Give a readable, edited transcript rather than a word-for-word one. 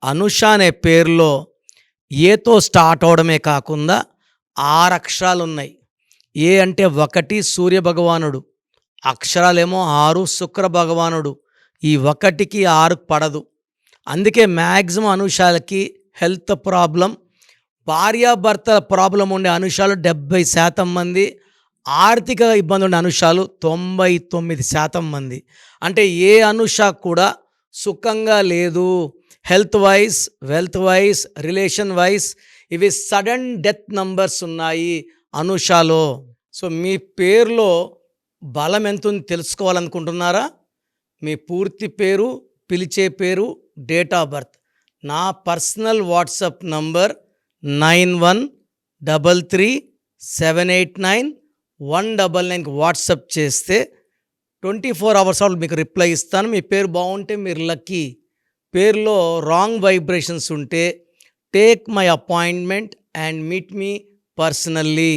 అనుష అనే పేరులో ఏతో స్టార్ట్ అవడమే కాకుండా 6 అక్షరాలున్నాయి. ఏ అంటే 1 సూర్యభగవానుడు, అక్షరాలేమో 6 శుక్ర భగవానుడు. ఈ 1కి 6 పడదు. అందుకే మ్యాక్సిమం అనుషాలకి హెల్త్ ప్రాబ్లమ్, భార్యాభర్తల ప్రాబ్లమ్ ఉండే అనుషాలు 70% మంది, ఆర్థిక ఇబ్బంది ఉండే అనుషాలు 99% మంది. అంటే ఏ అనుష కూడా సుఖంగా లేదు. Health wise, wealth wise, relation wise ఇవి సడన్ డెత్ నంబర్స్ ఉన్నాయి అనుషాలో. సో మీ పేరులో బలం ఎంతుంది తెలుసుకోవాలనుకుంటున్నారా? మీ పూర్తి పేరు, పిలిచే పేరు, డేట్ ఆఫ్ బర్త్. నా పర్సనల్ వాట్సాప్ నంబర్ 9133789199కి వాట్సాప్ చేస్తే 24 అవర్స్ మీకు రిప్లై ఇస్తాను. మీ పేరు బాగుంటే మీరు లక్కీ. పేరులో రాంగ్ వైబ్రేషన్స్ ఉంటే take my appointment and meet me personally.